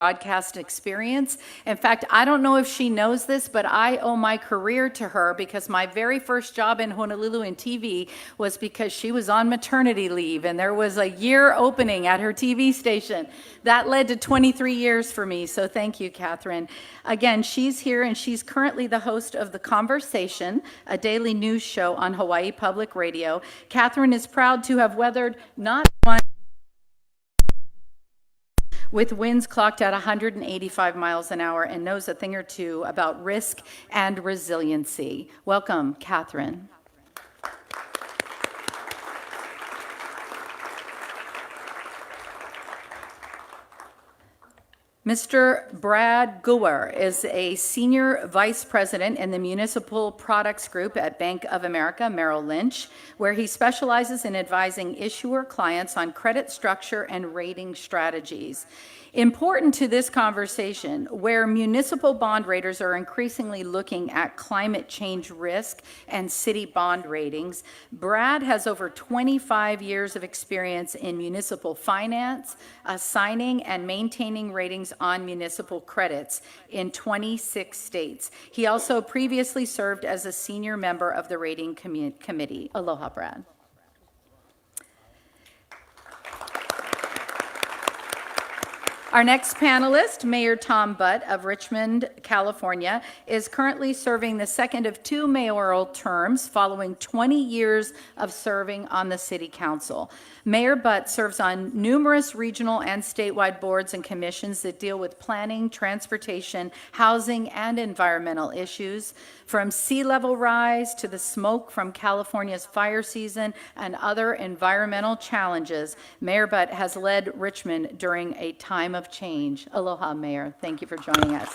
broadcast experience. In fact, I don't know if she knows this, but I owe my career to her because my very first job in Honolulu in TV was because she was on maternity leave and there was a year opening at her TV station. That led to 23 years for me, so thank you, Catherine. Again, she's here and she's currently the host of The Conversation, a daily news show on Hawaii Public Radio. Catherine is proud to have weathered not one with winds clocked at 185 miles an hour and knows a thing or two about risk and resiliency. Welcome, Catherine. Mr. Brad Guer is a senior vice president in the Municipal Products Group at Bank of America Merrill Lynch, where he specializes in advising issuer clients on credit structure and rating strategies. Important to this conversation, where municipal bond raters are increasingly looking at climate change risk and city bond ratings, Brad has over 25 years of experience in municipal finance, assigning and maintaining ratings on municipal credits in 26 states. He also previously served as a senior member of the rating committee. Aloha, Brad. Our next panelist, Mayor Tom Butt of Richmond, California, is currently serving the second of 2 mayoral terms following 20 years of serving on the City Council. Mayor Butt serves on numerous regional and statewide boards and commissions that deal with planning, transportation, housing, and environmental issues, from sea level rise to the smoke from California's fire season and other environmental challenges. Mayor Butt has led Richmond during a time of change. Aloha, Mayor. Thank you for joining us.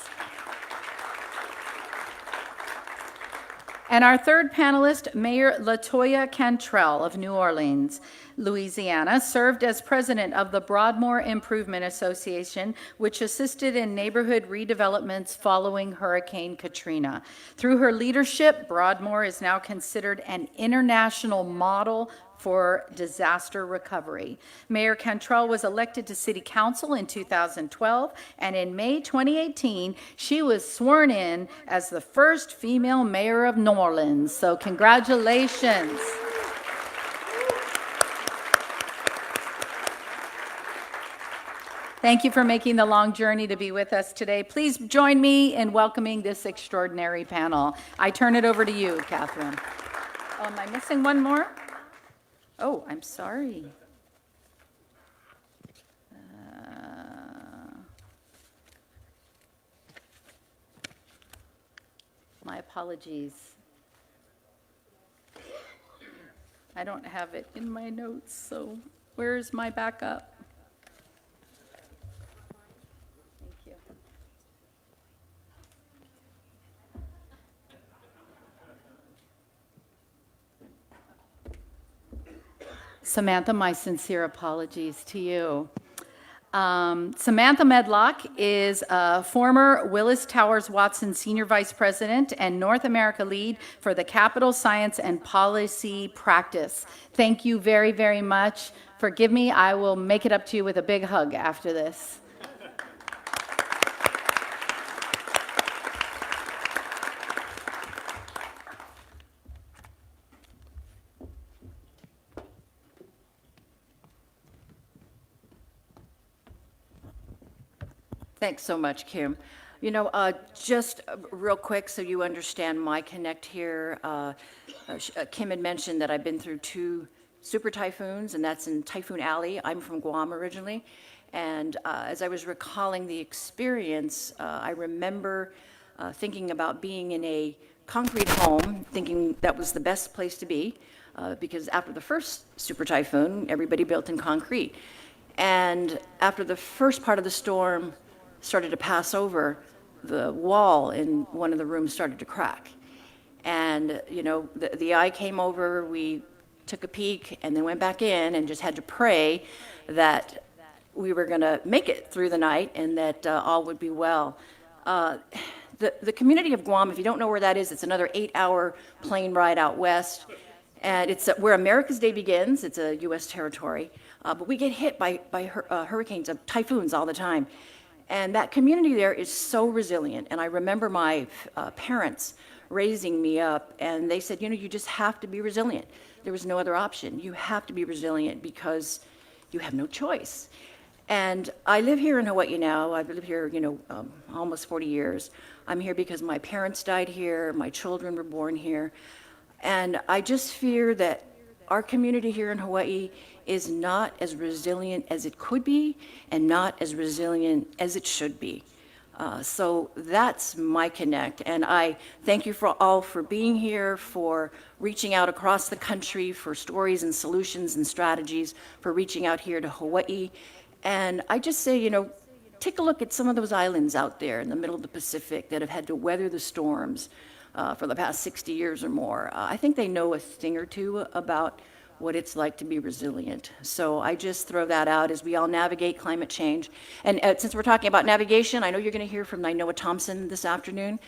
And our third panelist, Mayor LaToya Cantrell of New Orleans, Louisiana, served as president of the Broadmoor Improvement Association, which assisted in neighborhood redevelopments following Hurricane Katrina. Through her leadership, Broadmoor is now considered an international model for disaster recovery. Mayor Cantrell was elected to City Council in 2012, and in May 2018, she was sworn in as the first female mayor of New Orleans. So congratulations. Thank you for making the long journey to be with us today. Please join me in welcoming this extraordinary panel. I turn it over to you, Catherine. Oh, am I missing one more? Oh, I'm sorry. My apologies. I don't have it in my notes, so where's my backup? Thank you. Samantha, my sincere apologies to you. Samantha Medlock is a former Willis Towers Watson Senior Vice President and North America lead for the Capital Science and Policy Practice. Thank you very, very much. Forgive me, I will make it up to you with a big hug after this. Thanks so much, Kim. You know, just real quick so you understand my connect here, Kim had mentioned that I've been through 2 super typhoons, and that's in Typhoon Alley. I'm from Guam originally, and as I was recalling the experience, I remember thinking about being in a concrete home, thinking that was the best place to be, because after the first super typhoon, everybody built in concrete. And after the first part of the storm started to pass over, the wall in one of the rooms started to crack. And, you know, the eye came over, we took a peek, and then went back in and just had to pray that we were going to make it through the night and that all would be well. The community of Guam, if you don't know where that is, it's another 8-hour plane ride out west. And it's where America's Day begins. It's a U.S. territory. But we get hit by hurricanes, typhoons all the time. And that community there is so resilient. And I remember my parents raising me up, and they said, you just have to be resilient. There was no other option. You have to be resilient because you have no choice. And I live here in Hawaii now. I've lived here, almost 40 years. I'm here because my parents died here, my children were born here. And I just fear that our community here in Hawaii is not as resilient as it could be and not as resilient as it should be. So that's my connect. And I thank you all for being here, for reaching out across the country for stories and solutions and strategies, for reaching out here to Hawaii. And I just say, take a look at some of those islands out there in the middle of the Pacific that have had to weather the storms for the past 60 years or more. I think they know a thing or two about what it's like to be resilient. So I just throw that out as we all navigate climate change. And since we're talking about navigation, I know you're going to hear from Nainoa Thompson this afternoon.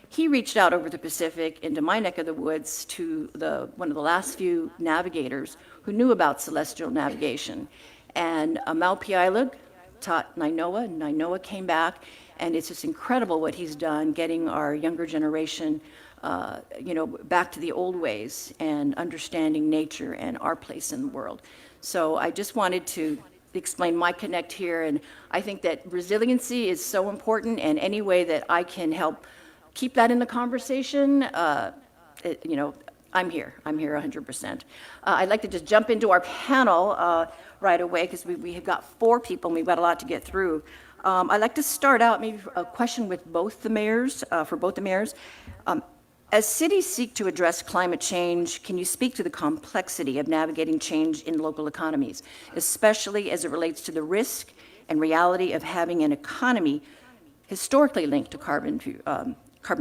He reached out over the Pacific into my neck of the woods to one of the last few navigators who knew about celestial navigation. And Maupioilig taught Nainoa, and Nainoa came back, and it's just incredible what he's done, getting our younger generation back to the old ways and understanding nature and our place in the world. So I just wanted to explain my connect here, and I think that resiliency is so important, and any way that I can help keep that in the conversation, I'm here 100%. I'd like to just jump into our panel right away because we have got 4 people and we've got a lot to get through. I'd like to start out maybe a question with both the mayors, for both the mayors. As cities seek to address climate change, can you speak to the complexity of navigating change in local economies, especially as it relates to the risk and reality of having an economy historically linked to carbon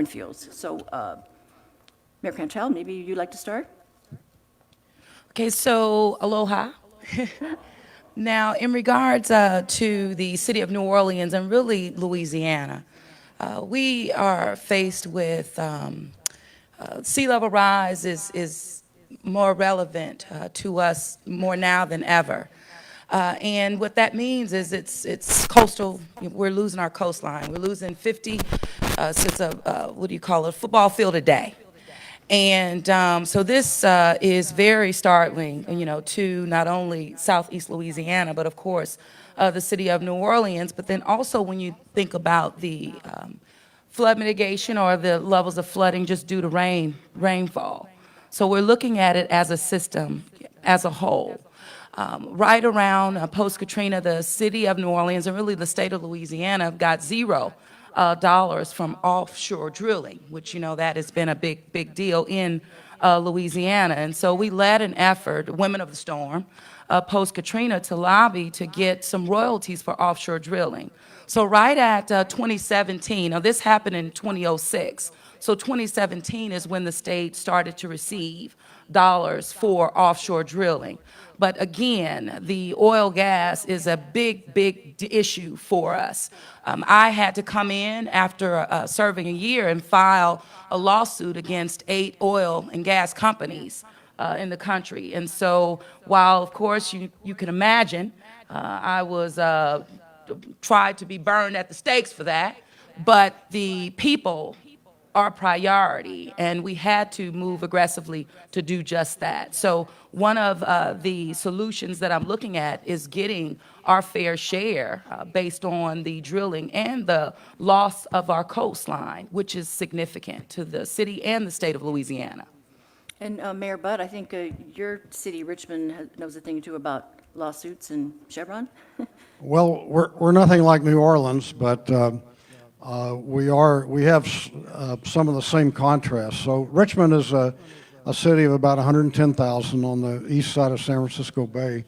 fuels? So, Mayor Cantrell, maybe you'd like to start? Okay, so aloha. Now, in regards to the city of New Orleans and really Louisiana, we are faced with sea level rise is more relevant to us more now than ever. And what that means is it's coastal. We're losing our coastline. We're losing 50, since a football field a day. And so this is very startling, to not only Southeast Louisiana, but of course the city of New Orleans. But then also when you think about the flood mitigation or the levels of flooding just due to rainfall. So we're looking at it as a system, as a whole. Right around post-Katrina, the city of New Orleans and really the state of Louisiana got $0 from offshore drilling, which, that has been a big deal in Louisiana. And so we led an effort, Women of the Storm, post-Katrina, to lobby to get some royalties for offshore drilling. So right at 2017, now this happened in 2006, so 2017 is when the state started to receive dollars for offshore drilling. But again, the oil gas is a big issue for us. I had to come in after serving a year and file a lawsuit against 8 oil and gas companies in the country. And so while, of course, you can imagine, I was tried to be burned at the stakes for that, but the people are priority, and we had to move aggressively to do just that. So one of the solutions that I'm looking at is getting our fair share based on the drilling and the loss of our coastline, which is significant to the city and the state of Louisiana. And Mayor Budd, I think your city, Richmond, knows a thing or two about lawsuits and Chevron. Well, we're nothing like New Orleans, but we have some of the same contrasts. So Richmond is a city of about 110,000 on the east side of San Francisco Bay,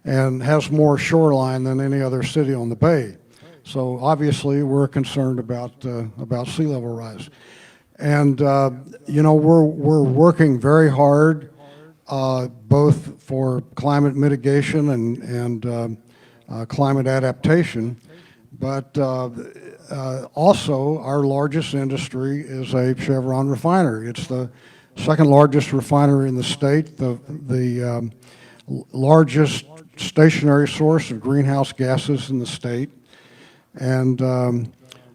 and has more shoreline than any other city on the bay. So obviously, we're concerned about sea level rise, and we're working very hard, both for climate mitigation and climate adaptation, but also our largest industry is a Chevron refinery. It's the second largest refinery in the state, the largest stationary source of greenhouse gases in the state. And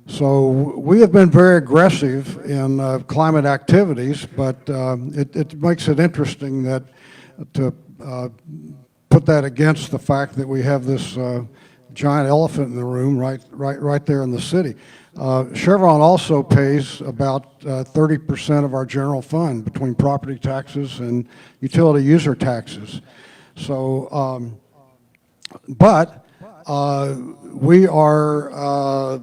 so we have been very aggressive in climate activities, but it makes it interesting that to put that against the fact that we have this giant elephant in the room right there in the city. Chevron also pays about 30% of our general fund between property taxes and utility user taxes. So, but we are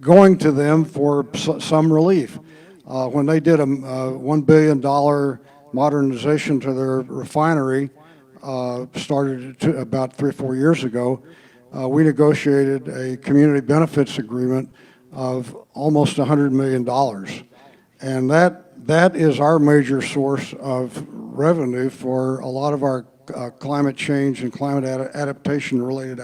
going to them for some relief. When they did a $1 billion modernization to their refinery, started about 3 or 4 years ago, we negotiated a community benefits agreement of almost $100 million. And that is our major source of revenue for a lot of our climate change and climate adaptation related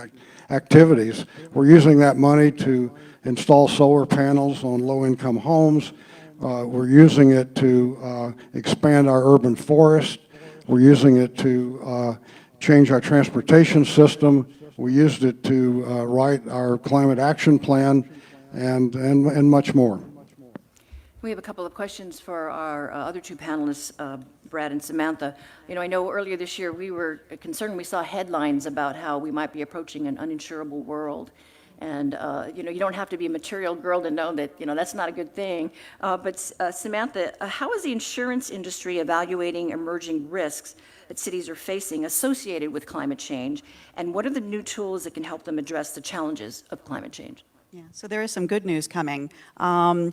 activities. We're using that money to install solar panels on low-income homes. We're using it to expand our urban forest. We're using it to change our transportation system. We used it to write our climate action plan and much more. We have a couple of questions for our other two panelists, Brad and Samantha. You know, I know earlier this year we were concerned, we saw headlines about how we might be approaching an uninsurable world. And, you know, you don't have to be a material girl to know that, you know, that's not a good thing. But Samantha, how is the insurance industry evaluating emerging risks that cities are facing associated with climate change? And what are the new tools that can help them address the challenges of climate change? Yeah, so there is some good news coming. I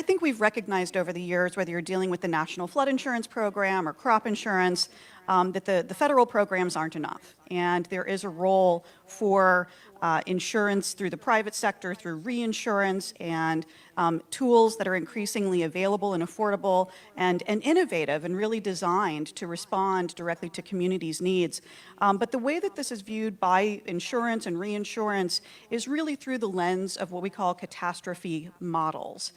think we've recognized over the years, whether you're dealing with the National Flood Insurance Program or crop insurance, that the federal programs aren't enough. And there is a role for insurance through the private sector, through reinsurance, and tools that are increasingly available and affordable and innovative and really designed to respond directly to communities' needs. But the way that this is viewed by insurance and reinsurance is really through the lens of what we call catastrophe models.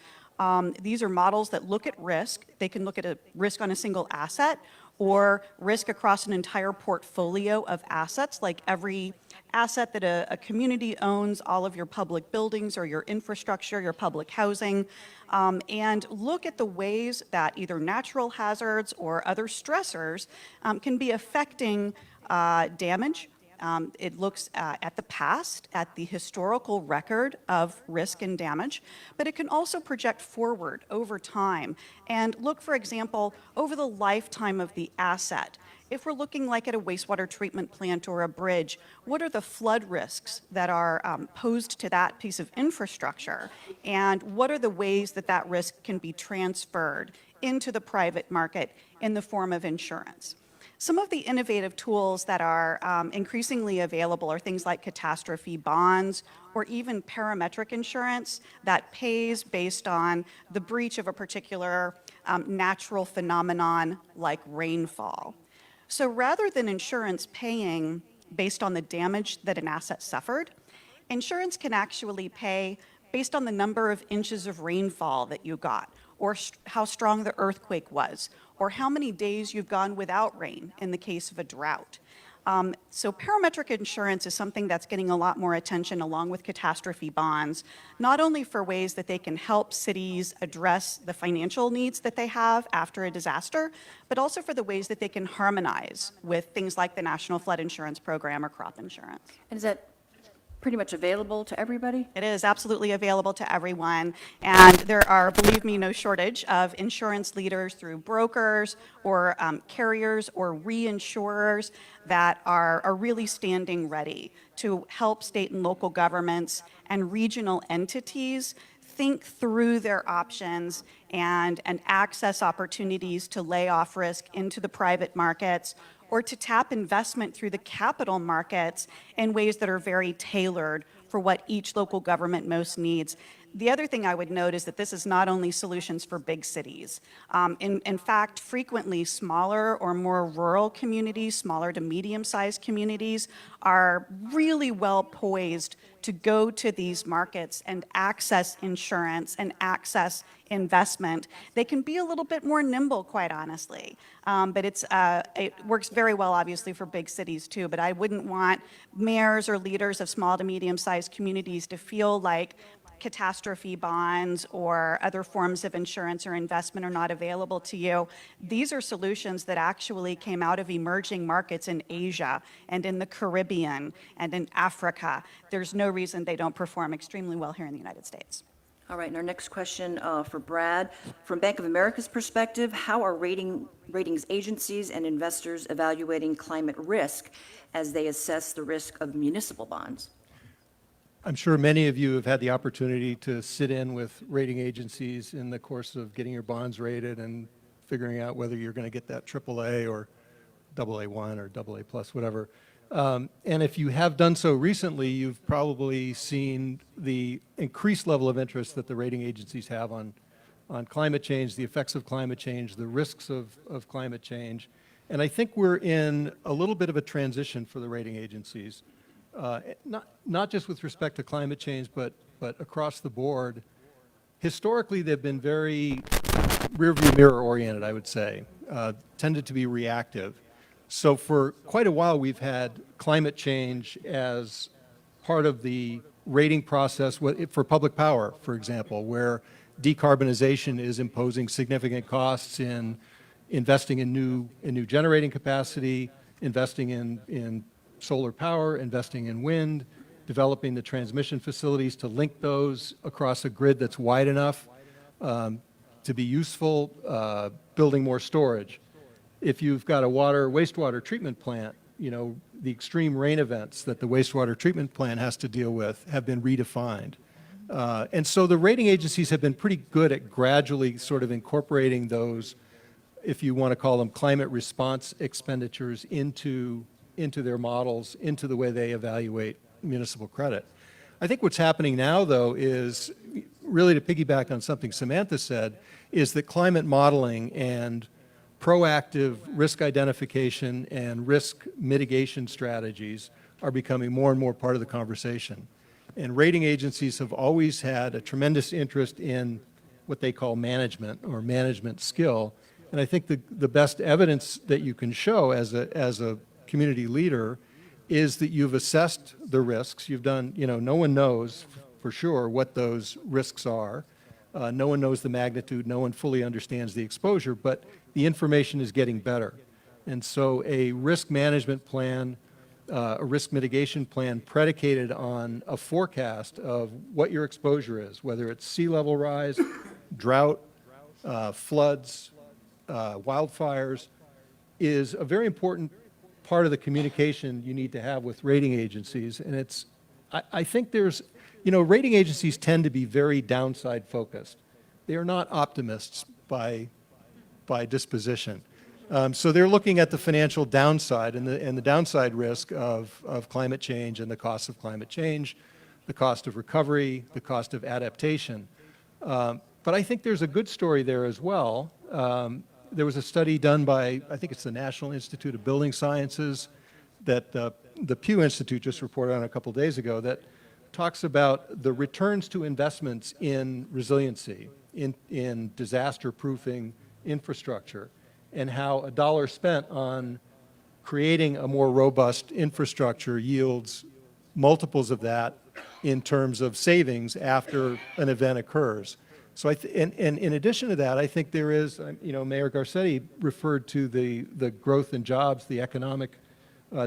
These are models that look at risk. They can look at a risk on a single asset or risk across an entire portfolio of assets, like every asset that a community owns, all of your public buildings or your infrastructure, your public housing, and look at the ways that either natural hazards or other stressors can be affecting damage. It looks at the past, at the historical record of risk and damage, but it can also project forward over time and look, for example, over the lifetime of the asset. If we're looking like at a wastewater treatment plant or a bridge, what are the flood risks that are posed to that piece of infrastructure? And what are the ways that that risk can be transferred into the private market in the form of insurance? Some of the innovative tools that are increasingly available are things like catastrophe bonds or even parametric insurance that pays based on the breach of a particular natural phenomenon like rainfall. So rather than insurance paying based on the damage that an asset suffered, insurance can actually pay based on the number of inches of rainfall that you got, or how strong the earthquake was, or how many days you've gone without rain in the case of a drought. So parametric insurance is something that's getting a lot more attention along with catastrophe bonds, not only for ways that they can help cities address the financial needs that they have after a disaster, but also for the ways that they can harmonize with things like the National Flood Insurance Program or crop insurance. And is that pretty much available to everybody? It is absolutely available to everyone, and there are, believe me, no shortage of insurance leaders through brokers or carriers or reinsurers that are really standing ready to help state and local governments and regional entities think through their options and access opportunities to lay off risk into the private markets or to tap investment through the capital markets in ways that are very tailored for what each local government most needs. The other thing I would note is that this is not only solutions for big cities. In fact, frequently smaller or more rural communities, smaller to medium-sized communities, are really well poised to go to these markets and access insurance and access investment. They can be a little bit more nimble, quite honestly. But it works very well, obviously, for big cities, too. But I wouldn't want mayors or leaders of small to medium-sized communities to feel like catastrophe bonds or other forms of insurance or investment are not available to you. These are solutions that actually came out of emerging markets in Asia and in the Caribbean and in Africa. There's no reason they don't perform extremely well here in the United States. All right, and our next question for Brad. From Bank of America's perspective, how are ratings agencies and investors evaluating climate risk as they assess the risk of municipal bonds? I'm sure many of you have had the opportunity to sit in with rating agencies in the course of getting your bonds rated and figuring out whether you're going to get that AAA or AA1 or AA plus, whatever. And if you have done so recently, you've probably seen the increased level of interest that the rating agencies have on climate change, the effects of climate change, the risks of climate change. And I think we're in a little bit of a transition for the rating agencies. Not just with respect to climate change, but across the board. Historically, they've been very rearview mirror oriented, I would say, tended to be reactive. So for quite a while, we've had climate change as part of the rating process for public power, for example, where decarbonization is imposing significant costs in investing in new generating capacity, investing in solar power, investing in wind, developing the transmission facilities to link those across a grid that's wide enough to be useful, building more storage. If you've got a wastewater treatment plant, the extreme rain events that the wastewater treatment plant has to deal with have been redefined. And so the rating agencies have been pretty good at gradually sort of incorporating those, if you want to call them climate response expenditures, into their models, into the way they evaluate municipal credit. I think what's happening now, though, is really to piggyback on something Samantha said, is that climate modeling and proactive risk identification and risk mitigation strategies are becoming more and more part of the conversation. And rating agencies have always had a tremendous interest in what they call management or management skill. And I think the best evidence that you can show as a community leader is that you've assessed the risks. You've done, no one knows for sure what those risks are. No one knows the magnitude. No one fully understands the exposure, but the information is getting better. And so a risk management plan, a risk mitigation plan predicated on a forecast of what your exposure is, whether it's sea level rise, drought, floods, wildfires, is a very important part of the communication you need to have with rating agencies. And I think there's, rating agencies tend to be very downside focused. They are not optimists by disposition. So they're looking at the financial downside and the downside risk of climate change and the cost of climate change, the cost of recovery, the cost of adaptation. But I think there's a good story there as well. There was a study done by, I think it's the National Institute of Building Sciences, that the Pew Institute just reported on a couple days ago, that talks about the returns to investments in resiliency, in disaster-proofing infrastructure, and how a dollar spent on creating a more robust infrastructure yields multiples of that in terms of savings after an event occurs. So and in addition to that, I think there is, Mayor Garcetti referred to the growth in jobs, the economic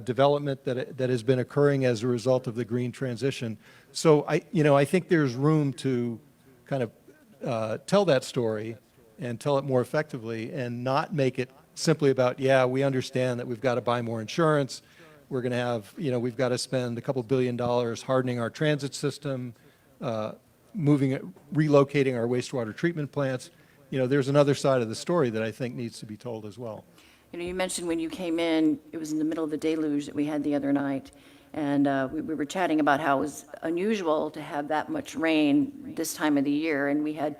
development that has been occurring as a result of the green transition. So I think there's room to kind of tell that story and tell it more effectively and not make it simply about, we understand that we've got to buy more insurance. We're going to have, we've got to spend a couple $2 billion hardening our transit system, relocating our wastewater treatment plants. There's another side of the story that I think needs to be told as well. You mentioned when you came in, it was in the middle of the deluge that we had the other night, And we were chatting about how it was unusual to have that much rain this time of the year. And we had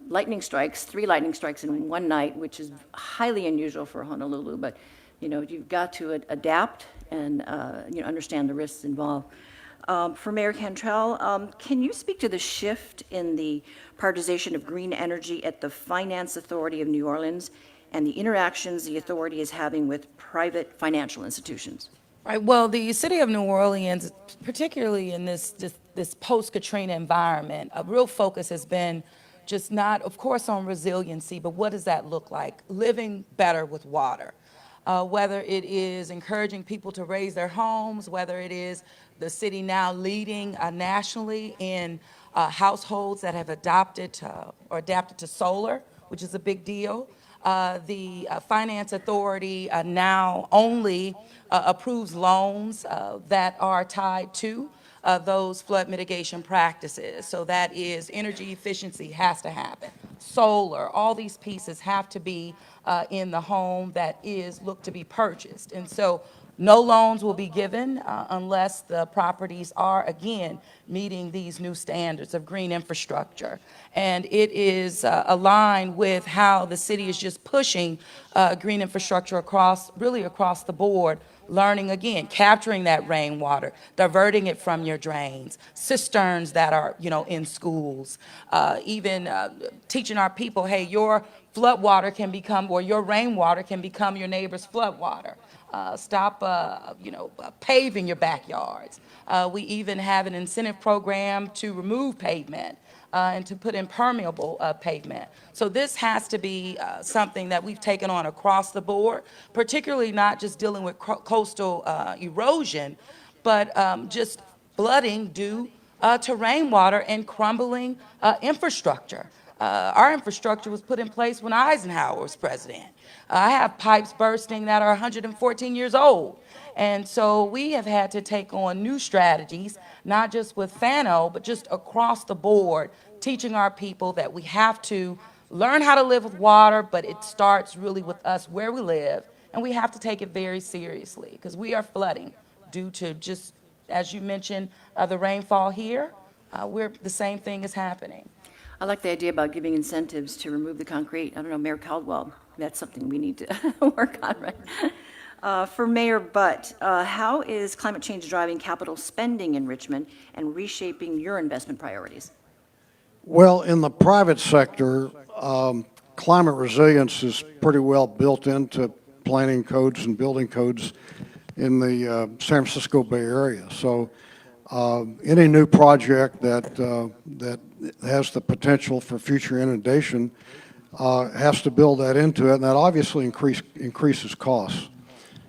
lightning strikes, 3 lightning strikes in one night, which is highly unusual for Honolulu. But, you know, you've got to adapt and, you know, understand the risks involved. For Mayor Cantrell, can you speak to the shift in the prioritization of green energy at the Finance Authority of New Orleans and the interactions the authority is having with private financial institutions? Right. Well, the city of New Orleans, particularly in this post-Katrina environment, a real focus has been just not, of course, on resiliency, but what does that look like? Living better with water. Whether it is encouraging people to raise their homes, whether it is the city now leading nationally in households that have adopted or adapted to solar, which is a big deal. The Finance Authority now only approves loans that are tied to those flood mitigation practices. So that is energy efficiency has to happen. Solar, all these pieces have to be in the home that is looked to be purchased. And so no loans will be given unless the properties are, again, meeting these new standards of green infrastructure. And it is aligned with how the city is just pushing green infrastructure really across the board, learning again, capturing that rainwater, diverting it from your drains, cisterns that are, you know, in schools, even teaching our people, hey, your flood water can become, or your rainwater can become your neighbor's flood water. Stop, paving your backyards. We even have an incentive program to remove pavement and to put impermeable pavement. So this has to be something that we've taken on across the board, particularly not just dealing with coastal erosion, but just flooding due to rainwater and crumbling infrastructure. Our infrastructure was put in place when Eisenhower was president. I have pipes bursting that are 114 years old. And so we have had to take on new strategies, not just with FANO, but just across the board, teaching our people that we have to learn how to live with water, but it starts really with us where we live, and we have to take it very seriously because we are flooding due to just, as you mentioned, the rainfall here. The same thing is happening. I like the idea about giving incentives to remove the concrete. I don't know, Mayor Caldwell, that's something we need to work on, right? For Mayor Butt, how is climate change driving capital spending in Richmond and reshaping your investment priorities? Well, in the private sector, climate resilience is pretty well built into planning codes and building codes in the San Francisco Bay Area. So any new project that has the potential for future inundation has to build that into it, and that obviously increases costs.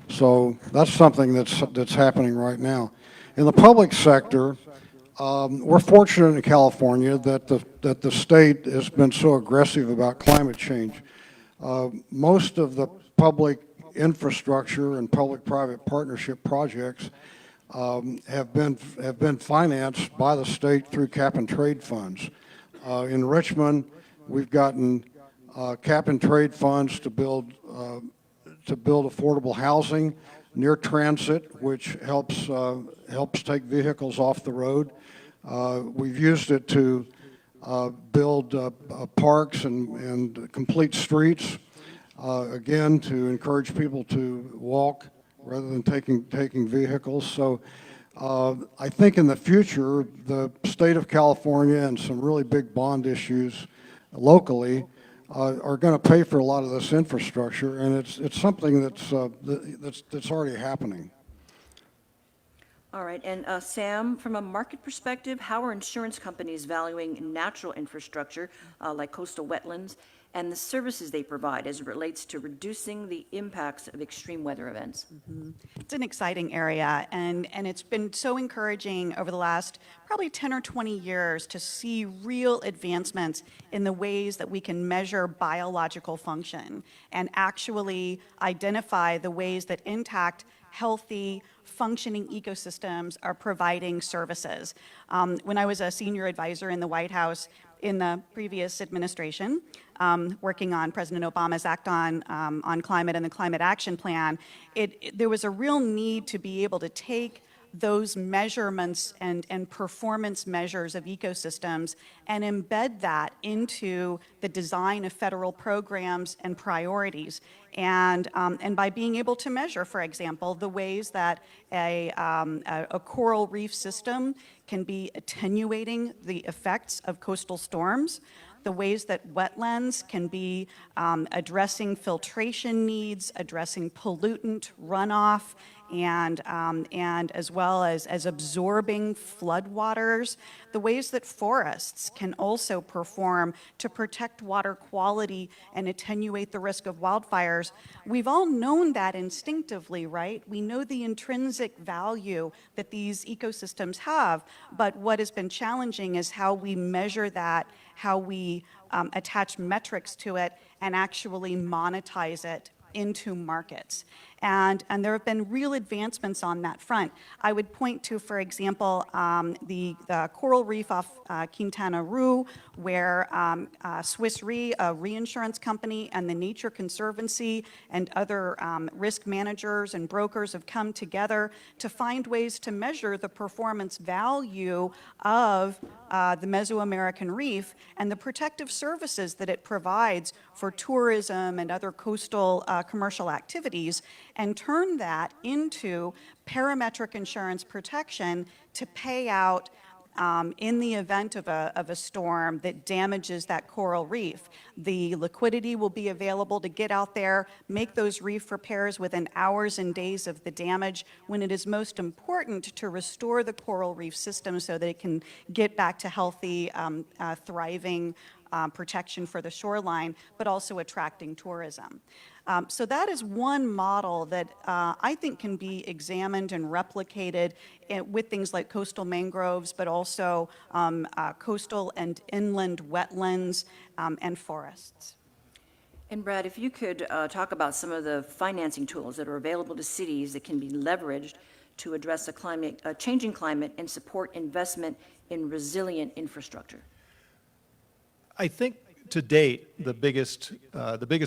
So that's something that's happening right now. In the public sector, we're fortunate in California that the state has been so aggressive about climate change. Most of the public infrastructure and public-private partnership projects have been financed by the state through cap and trade funds. In Richmond, we've gotten cap and trade funds to build affordable housing near transit, which helps take vehicles off the road. We've used it to build parks and complete streets, again, to encourage people to walk rather than taking vehicles. So I think in the future, the state of California and some really big bond issues locally are going to pay for a lot of this infrastructure, and it's something that's already happening. All right, and Sam, from a market perspective, how are insurance companies valuing natural infrastructure like coastal wetlands and the services they provide as it relates to reducing the impacts of extreme weather events? It's an exciting area, and it's been so encouraging over the last probably 10 or 20 years to see real advancements in the ways that we can measure biological function and actually identify the ways that intact, healthy, functioning ecosystems are providing services. When I was a senior advisor in the White House in the previous administration, working on President Obama's Act on Climate and the Climate Action Plan, there was a real need to be able to take those measurements and performance measures of ecosystems and embed that into the design of federal programs and priorities. And by being able to measure, for example, the ways that a coral reef system can be attenuating the effects of coastal storms, the ways that wetlands can be addressing filtration needs, addressing pollutant runoff, and as well as absorbing floodwaters, the ways that forests can also perform to protect water quality and attenuate the risk of wildfires. We've all known that instinctively, right? We know the intrinsic value that these ecosystems have, but what has been challenging is how we measure that, how we attach metrics to it, and actually monetize it into markets. And there have been real advancements on that front. I would point to, for example, the coral reef off Quintana Roo, where Swiss Re, a reinsurance company, and the Nature Conservancy and other risk managers and brokers have come together to find ways to measure the performance value of the Mesoamerican reef and the protective services that it provides for tourism and other coastal commercial activities, and turn that into parametric insurance protection to pay out in the event of a storm that damages that coral reef. The liquidity will be available to get out there, make those reef repairs within hours and days of the damage, when it is most important to restore the coral reef system so that it can get back to healthy, thriving protection for the shoreline, but also attracting tourism. So that is one model that I think can be examined and replicated with things like coastal mangroves, but also coastal and inland wetlands and forests. And Brad, if you could talk about some of the financing tools that are available to cities that can be leveraged to address a changing climate and support investment in resilient infrastructure. I think to date, the biggest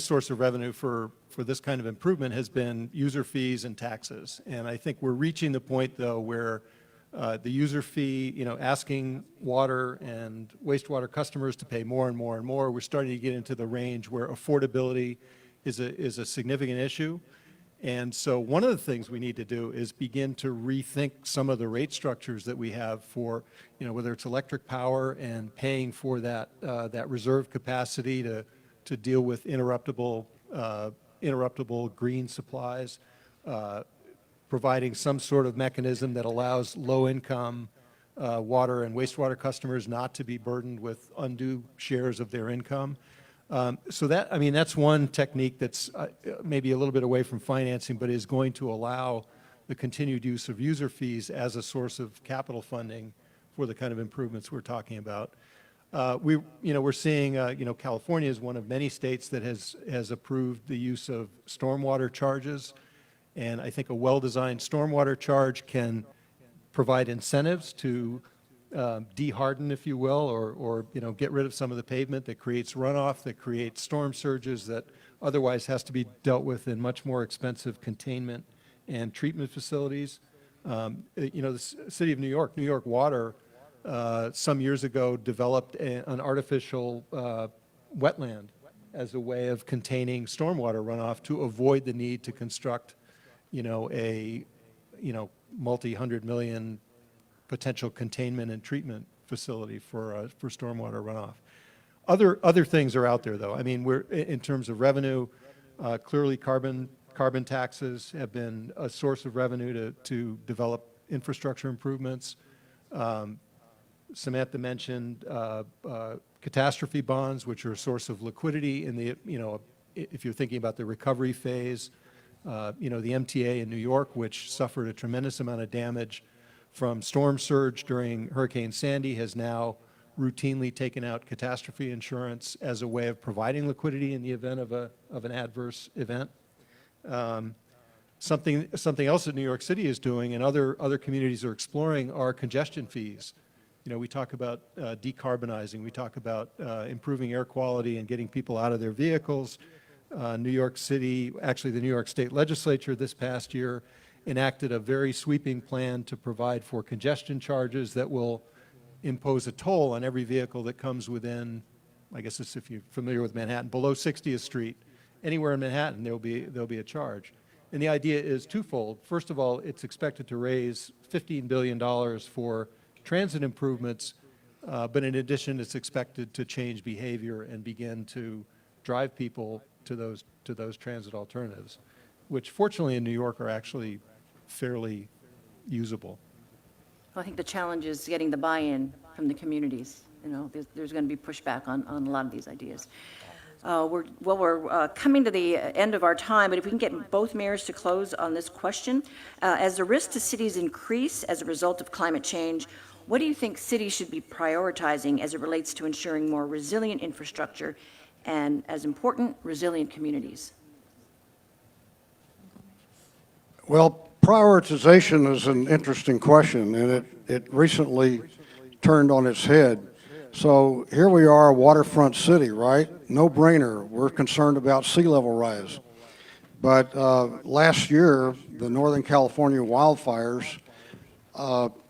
source of revenue for this kind of improvement has been user fees and taxes. And I think we're reaching the point, though, where the user fee, asking water and wastewater customers to pay more and more and more, we're starting to get into the range where affordability is a significant issue. And so one of the things we need to do is begin to rethink some of the rate structures that we have for, whether it's electric power and paying for that reserve capacity to deal with interruptible green supplies, providing some sort of mechanism that allows low-income water and wastewater customers not to be burdened with undue shares of their income. So that's one technique that's maybe a little bit away from financing, but is going to allow the continued use of user fees as a source of capital funding for the kind of improvements we're talking about. We're seeing, California is one of many states that has approved the use of stormwater charges, and I think a well-designed stormwater charge can provide incentives to de-harden, if you will, or get rid of some of the pavement that creates runoff, that creates storm surges that otherwise has to be dealt with in much more expensive containment and treatment facilities. The city of New York Water, some years ago developed an artificial wetland as a way of containing stormwater runoff to avoid the need to construct, a multi-hundred million potential containment and treatment facility for stormwater runoff. Other things are out there, though. I mean, we're in terms of revenue. Clearly, carbon taxes have been a source of revenue to develop infrastructure improvements. Samantha mentioned catastrophe bonds, which are a source of liquidity in the if you're thinking about the recovery phase. The MTA in New York, which suffered a tremendous amount of damage from storm surge during Hurricane Sandy, has now routinely taken out catastrophe insurance as a way of providing liquidity in the event of an adverse event. Something else that New York City is doing and other communities are exploring are congestion fees. We talk about decarbonizing, we talk about improving air quality and getting people out of their vehicles. New York City, actually the New York State Legislature this past year enacted a very sweeping plan to provide for congestion charges that will impose a toll on every vehicle that comes within, I guess it's if you're familiar with Manhattan, below 60th Street. Anywhere in Manhattan, there'll be a charge. And the idea is twofold. First of all, it's expected to raise $15 billion for transit improvements, but in addition, it's expected to change behavior and begin to drive people to those transit alternatives, which fortunately in New York are actually fairly usable. Well, I think the challenge is getting the buy-in from the communities. You know, there's going to be pushback on a lot of these ideas. We're coming to the end of our time, but if we can get both mayors to close on this question. As the risk to cities increase as a result of climate change, what do you think cities should be prioritizing as it relates to ensuring more resilient infrastructure and, as important, resilient communities? Well, prioritization is an interesting question, and it recently turned on its head. So here we are, a waterfront city, right? No brainer. We're concerned about sea level rise. But last year, the Northern California wildfires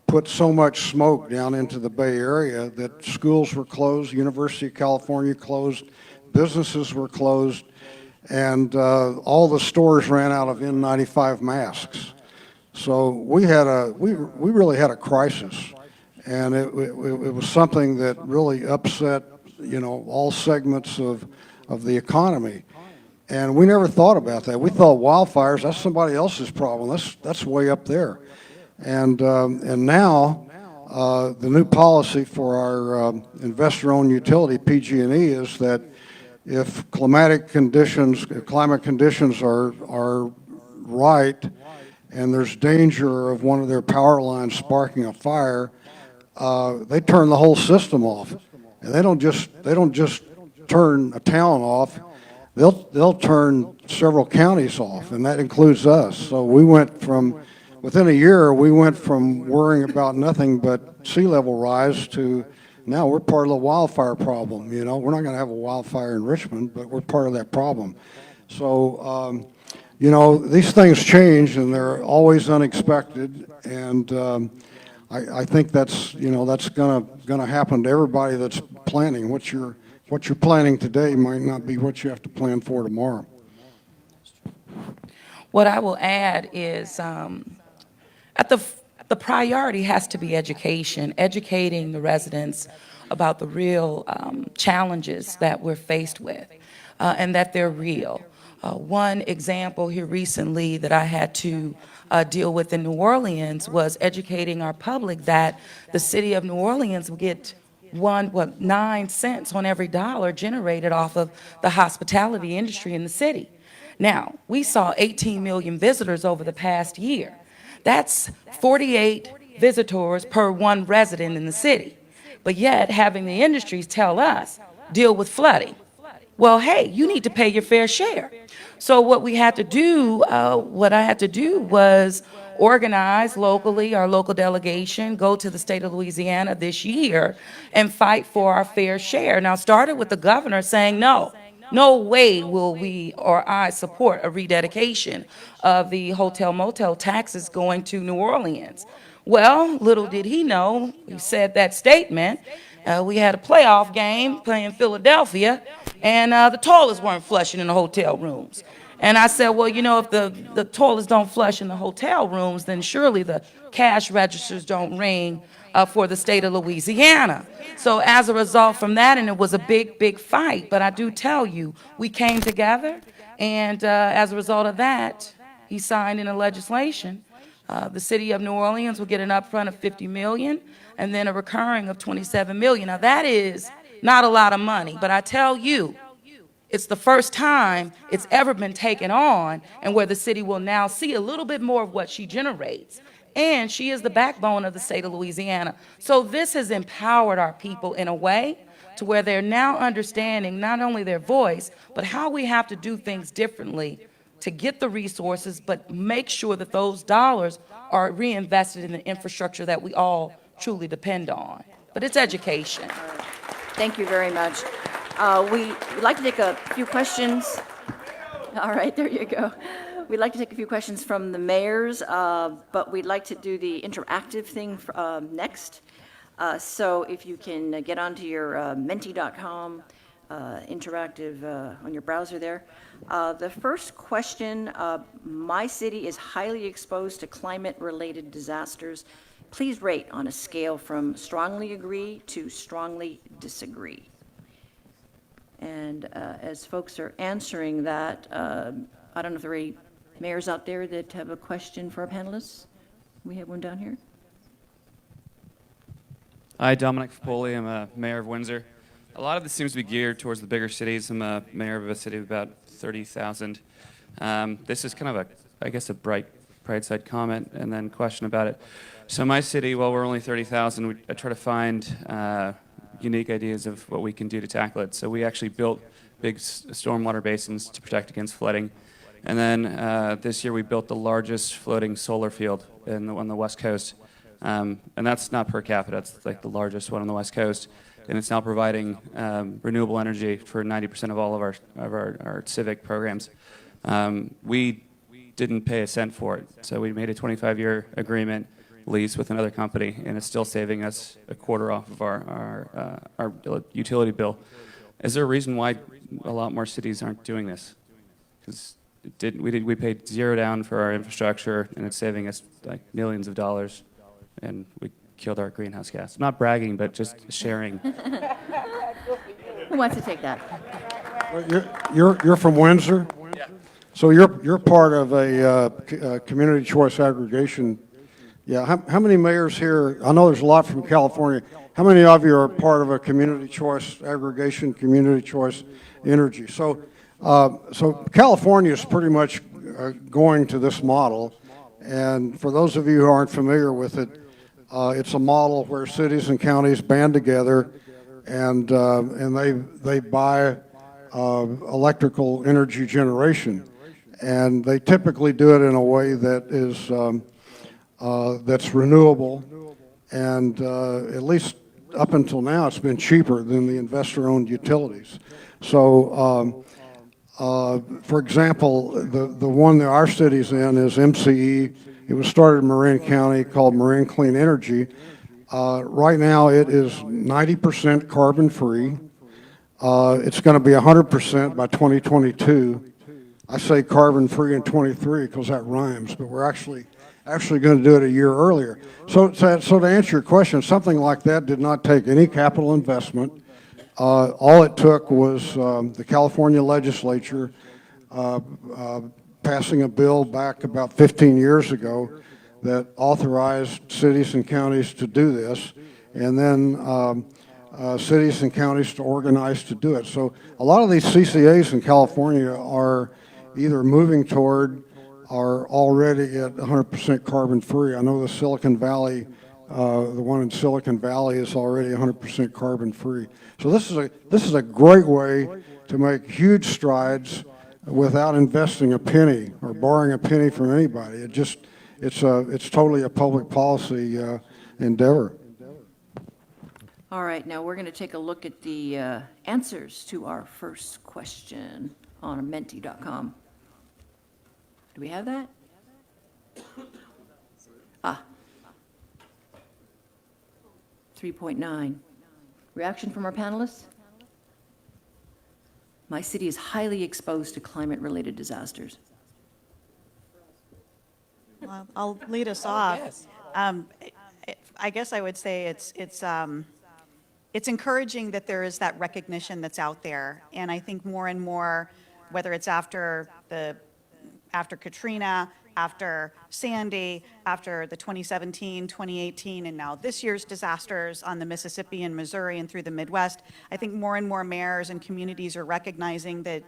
put so much smoke down into the Bay Area that schools were closed, University of California closed, businesses were closed, and all the stores ran out of N95 masks. So we really had a crisis, and it was something that really upset, you know, all segments of the economy. And we never thought about that. We thought wildfires, that's somebody else's problem. That's way up there. And now the new policy for our investor-owned utility, PG&E, is that if climate conditions are right, and there's danger of one of their power lines sparking a fire, they turn the whole system off. And they don't just turn a town off. They'll turn several counties off, and that includes us. So within a year, we went from worrying about nothing but sea level rise to now we're part of the wildfire problem. You know, we're not going to have a wildfire in Richmond, but we're part of that problem. So, you know, these things change, and they're always unexpected. And I think that's gonna happen to everybody that's planning. What you're planning today might not be what you have to plan for tomorrow. What I will add is the priority has to be education, educating the residents about the real challenges that we're faced with, and that they're real. One example here recently that I had to deal with in New Orleans was educating our public that the city of New Orleans will get 9 cents on every dollar generated off of the hospitality industry in the city. Now, we saw 18 million visitors over the past year. That's 48 visitors per one resident in the city. But yet, having the industries tell us, deal with flooding. Well, hey, you need to pay your fair share. So what we had to do, what I had to do was organize locally, our local delegation, go to the state of Louisiana this year and fight for our fair share. Now, started with the governor saying, no way will we or I support a rededication of the hotel motel taxes going to New Orleans. Well, little did he know, he said that statement. We had a playoff game playing Philadelphia, and the toilets weren't flushing in the hotel rooms. And I said, well, you know, if the toilets don't flush in the hotel rooms, then surely the cash registers don't ring for the state of Louisiana. So as a result from that, and it was a big fight, but I do tell you, we came together, and as a result of that, he signed into legislation. The city of New Orleans will get an upfront of $50 million and then a recurring of $27 million. Now that is not a lot of money, but I tell you, it's the first time it's ever been taken on, and where the city will now see a little bit more of what she generates. And she is the backbone of the state of Louisiana. So this has empowered our people in a way to where they're now understanding not only their voice, but how we have to do things differently to get the resources, but make sure that those dollars are reinvested in the infrastructure that we all truly depend on. But it's education. Thank you very much. We'd like to take a few questions. All right, there you go. We'd like to take a few questions from the mayors, but we'd like to do the interactive thing next. So if you can get onto your menti.com interactive on your browser there. The first question, my city is highly exposed to climate-related disasters. Please rate on a scale from strongly agree to strongly disagree. And as folks are answering that, I don't know if there are any mayors out there that have a question for our panelists. We have one down here. Hi, Dominic Fapoli. I'm a mayor of Windsor. A lot of this seems to be geared towards the bigger cities. I'm a mayor of a city of about 30,000. This is kind of I guess, a bright side comment and then question about it. So my city, while we're only 30,000, I try to find unique ideas of what we can do to tackle it. So we actually built big stormwater basins to protect against flooding. And then this year we built the largest floating solar field on the West Coast. And that's not per capita, it's like the largest one on the West Coast. And it's now providing renewable energy for 90% of all of our civic programs. We didn't pay a cent for it, so we made a 25-year agreement lease with another company, and it's still saving us a quarter off of our utility bill. Is there a reason why a lot more cities aren't doing this? Because we paid zero down for our infrastructure, and it's saving us like millions of dollars, and we killed our greenhouse gas. I'm not bragging, but just sharing. Who wants to take that? You're from Windsor? Yeah. So you're part of a community choice aggregation. Yeah, how many mayors here, I know there's a lot from California, how many of you are part of a community choice aggregation, community choice energy? So California is pretty much going to this model, and for those of you who aren't familiar with it, it's a model where cities and counties band together and they buy electrical energy generation, and they typically do it in a way that is that's renewable, and at least up until now it's been cheaper than the investor-owned utilities. So for example, the one that our city's in is MCE. It was started in Marin County, called Marin Clean Energy. Right now it is 90% carbon free. It's going to be 100% by 2022. I say carbon free in 23 because that rhymes, but we're actually going to do it a year earlier. So to answer your question, something like that did not take any capital investment. All it took was the California legislature passing a bill back about 15 years ago that authorized cities and counties to do this, and then cities and counties to organize to do it. So a lot of these CCAs in California are either moving toward or already at 100% carbon free. I know the Silicon Valley, the one in Silicon Valley is already 100% carbon free. So this is a great way to make huge strides without investing a penny or borrowing a penny from anybody. It's totally a public policy endeavor. All right, now we're going to take a look at the answers to our first question on menti.com. Do we have that? 3.9. Reaction from our panelists? My city is highly exposed to climate-related disasters. Well, I'll lead us off. I guess I would say it's encouraging that there is that recognition that's out there, and I think more and more, whether it's after Katrina, after Sandy, after the 2017, 2018, and now this year's disasters on the Mississippi and Missouri and through the Midwest, I think more and more mayors and communities are recognizing that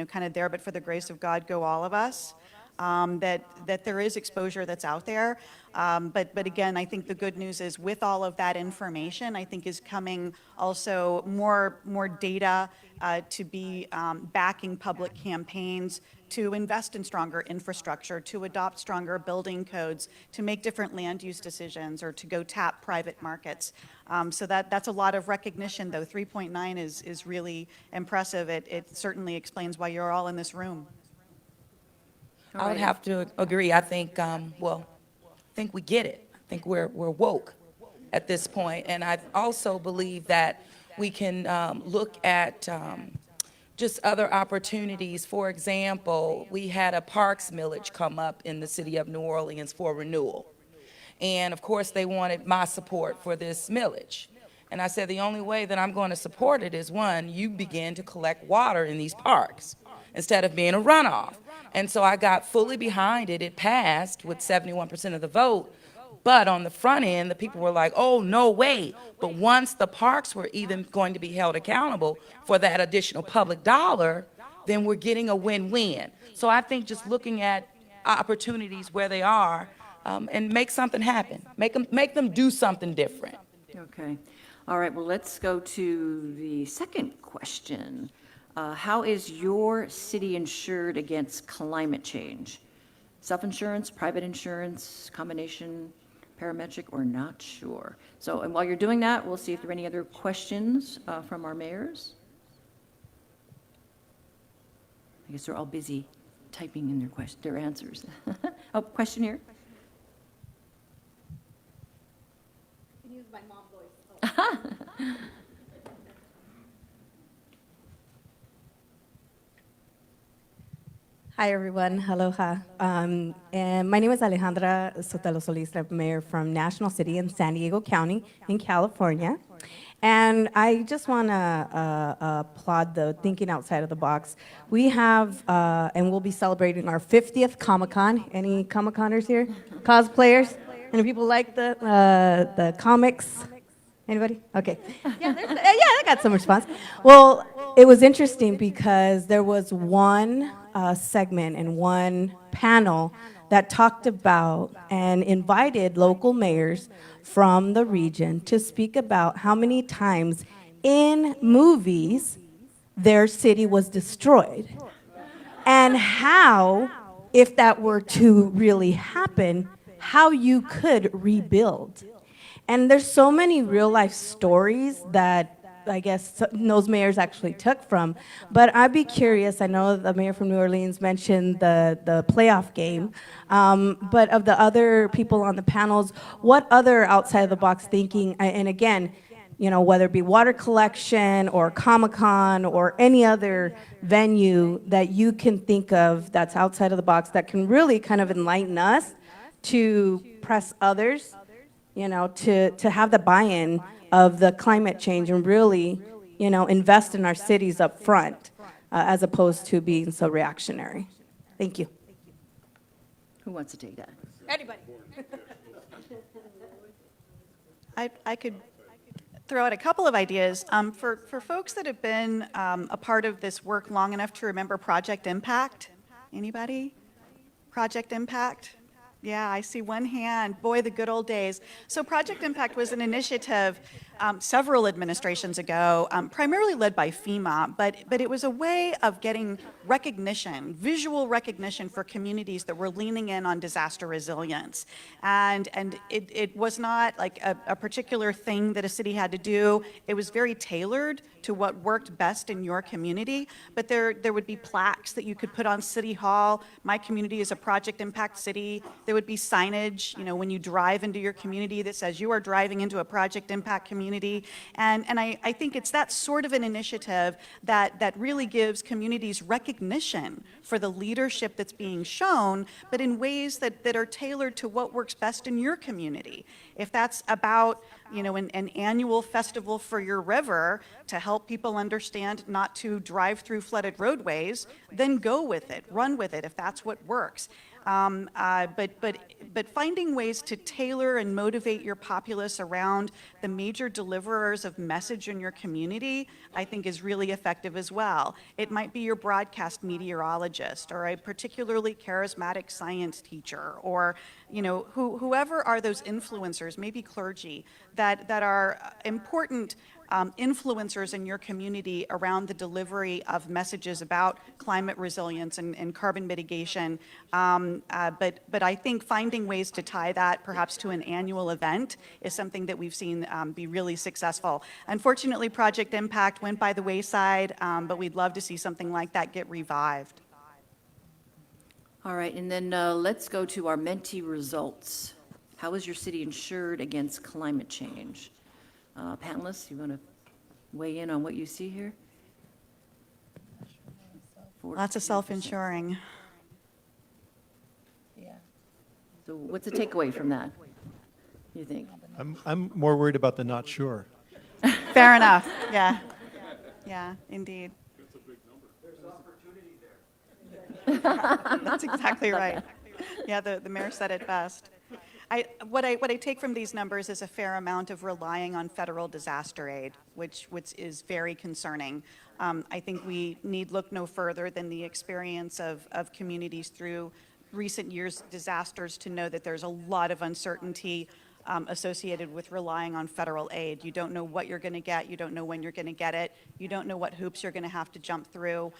kind of there, but for the grace of God, go all of us. That there is exposure that's out there. But again, I think the good news is with all of that information, I think is coming also more data to be backing public campaigns to invest in stronger infrastructure, to adopt stronger building codes, to make different land use decisions, or to go tap private markets. So that's a lot of recognition, though. 3.9 is really impressive. It certainly explains why you're all in this room. I would have to agree. I think, well, I think we get it. I think we're woke at this point. And I also believe that we can look at just other opportunities. For example, we had a parks millage come up in the city of New Orleans for renewal. And of course, they wanted my support for this millage. And I said, the only way that I'm going to support it is, one, you begin to collect water in these parks instead of being a runoff. And so I got fully behind it. It passed with 71% of the vote. But on the front end, the people were like, oh, no way. But once the parks were even going to be held accountable for that additional public dollar, then we're getting a win-win. So I think just looking at opportunities where they are and make something happen. Make them do something different. Okay. All right, well, let's go to the second question. How is your city insured against climate change? Self-insurance, private insurance, combination, parametric, or not sure? So, and while you're doing that, we'll see if there are any other questions from our mayors. I guess they're all busy typing in their answers. Oh, question here? Hi, everyone. Aloha. And my name is Alejandra Sotelo Solis. I'm mayor from National City in San Diego County in California. And I just want to applaud the thinking outside of the box. We have, and we'll be celebrating our 50th Comic-Con. Any Comic-Coners here? Cosplayers? Any people like the comics? Anybody? Okay. Yeah, I got some response. Well, it was interesting because there was one segment and one panel that talked about and invited local mayors from the region to speak about how many times in movies their city was destroyed and how, if that were to really happen, how you could rebuild. And there's so many real life stories that I guess those mayors actually took from. But I'd be curious, I know the mayor from New Orleans mentioned the playoff game, but of the other people on the panels, what other outside of the box thinking, and again, you know, whether it be water collection or Comic-Con or any other venue that you can think of that's outside of the box that can really kind of enlighten us to press others, you know, to have the buy-in of the climate change and really, you know, invest in our cities up front as opposed to being so reactionary. Thank you. Who wants to take that? Anybody? I could throw out a couple of ideas. For folks that have been a part of this work long enough to remember Project Impact, anybody? Project Impact? Yeah, I see one hand. Boy, the good old days. So Project Impact was an initiative several administrations ago, primarily led by FEMA, but it was a way of getting recognition, visual recognition for communities that were leaning in on disaster resilience. And it was not like a particular thing that a city had to do. It was very tailored to what worked best in your community, but there would be plaques that you could put on City Hall. My community is a Project Impact city. There would be signage, you know, when you drive into your community that says you are driving into a Project Impact community. And I think it's that sort of an initiative that really gives communities recognition for the leadership that's being shown, but in ways that are tailored to what works best in your community. If that's about, you know, an annual festival for your river to help people understand not to drive through flooded roadways, then go with it, run with it if that's what works. But finding ways to tailor and motivate your populace around the major deliverers of message in your community, I think is really effective as well. It might be your broadcast meteorologist or a particularly charismatic science teacher or, you know, whoever are those influencers, maybe clergy, that are important influencers in your community around the delivery of messages about climate resilience and carbon mitigation. But I think finding ways to tie that perhaps to an annual event is something that we've seen be really successful. Unfortunately, Project Impact went by the wayside, but we'd love to see something like that get revived. All right, and then let's go to our Menti results. How is your city insured against climate change? Panelists, you want to weigh in on what you see here? Lots of self-insuring. Yeah. So what's the takeaway from that, you think? I'm more worried about the not sure. Fair enough. Yeah. Yeah, indeed. That's exactly right. Yeah, the mayor said it best. What I take from these numbers is a fair amount of relying on federal disaster aid, which is very concerning. I think we need look no further than the experience of communities through recent years' disasters to know that there's a lot of uncertainty associated with relying on federal aid. You don't know what you're going to get. You don't know when you're going to get it. You don't know what hoops you're going to have to jump through.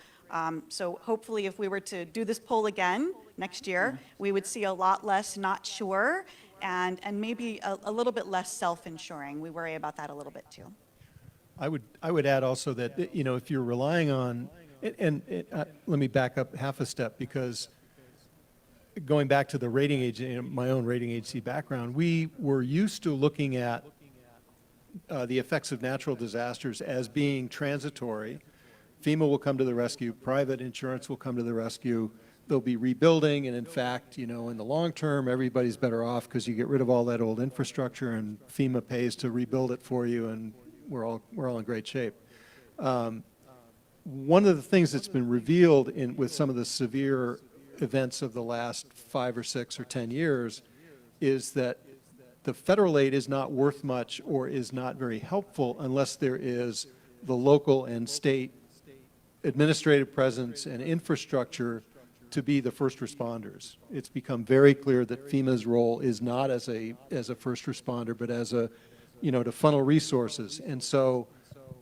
So hopefully if we were to do this poll again next year, we would see a lot less not sure and maybe a little bit less self-insuring. We worry about that a little bit too. I would add also that, you know, if you're relying on, let me back up half a step, because going back to the rating agency, my own rating agency background, we were used to looking at the effects of natural disasters as being transitory. FEMA will come to the rescue, private insurance will come to the rescue, they'll be rebuilding, and in fact, you know, in the long term, everybody's better off because you get rid of all that old infrastructure and FEMA pays to rebuild it for you, and we're all in great shape. One of the things that's been revealed with some of the severe events of the last 5 or 6 or 10 years is that the federal aid is not worth much or is not very helpful unless there is the local and state administrative presence and infrastructure to be the first responders. It's become very clear that FEMA's role is not as a first responder, but as a, you know, to funnel resources. And so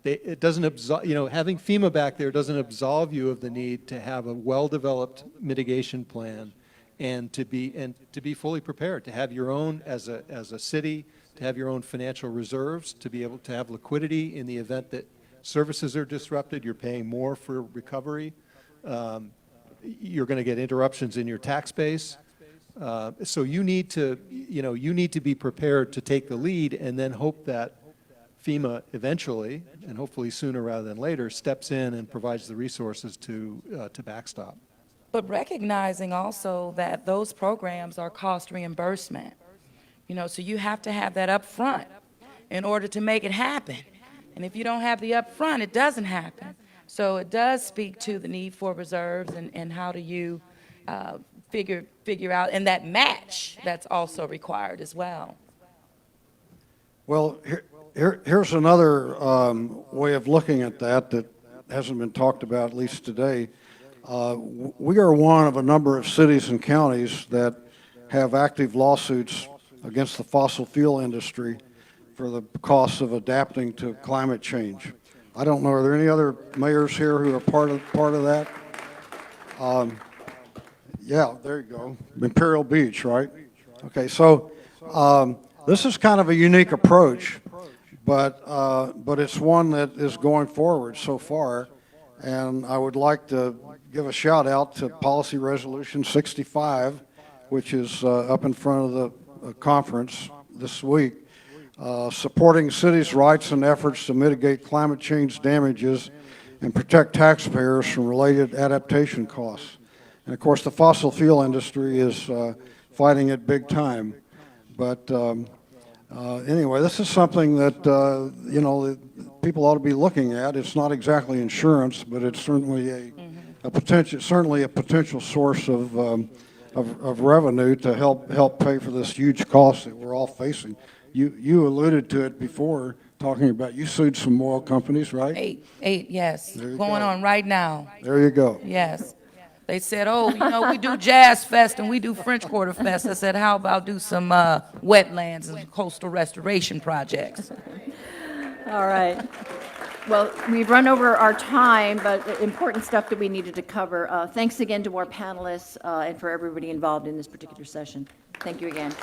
it doesn't absolve, you know, having FEMA back there doesn't absolve you of the need to have a well-developed mitigation plan and to be fully prepared, to have your own, as a city, to have your own financial reserves, to be able to have liquidity in the event that services are disrupted, you're paying more for recovery, you're going to get interruptions in your tax base. So you need to be prepared to take the lead and then hope that FEMA eventually, and hopefully sooner rather than later, steps in and provides the resources to backstop. But recognizing also that those programs are cost reimbursement, you know, so you have to have that up front in order to make it happen. And if you don't have the up front, it doesn't happen. So it does speak to the need for reserves and how do you figure out, and that match that's also required as well. Well, here's another way of looking at that hasn't been talked about, at least today. We are one of a number of cities and counties that have active lawsuits against the fossil fuel industry for the costs of adapting to climate change. I don't know, are there any other mayors here who are part of that? Yeah, there you go. Imperial Beach, right? Okay, so this is kind of a unique approach, but it's one that is going forward so far, and I would like to give a shout out to Policy Resolution 65, which is up in front of the conference this week, supporting cities' rights and efforts to mitigate climate change damages and protect taxpayers from related adaptation costs. And of course, the fossil fuel industry is fighting it big time. But anyway, this is something that, you know, people ought to be looking at. It's not exactly insurance, but it's certainly a potential source of revenue to help pay for this huge cost that we're all facing. You alluded to it before, talking about, you sued some oil companies, right? 8, yes, There you going go. on right now, There you go. yes. They said, oh, you know, we do Jazz Fest and we do French Quarter Fest. I said, how about do some wetlands and coastal restoration projects? All right. Well, we've run over our time, but important stuff that we needed to cover. Thanks again to our panelists and for everybody involved in this particular session. Thank you again.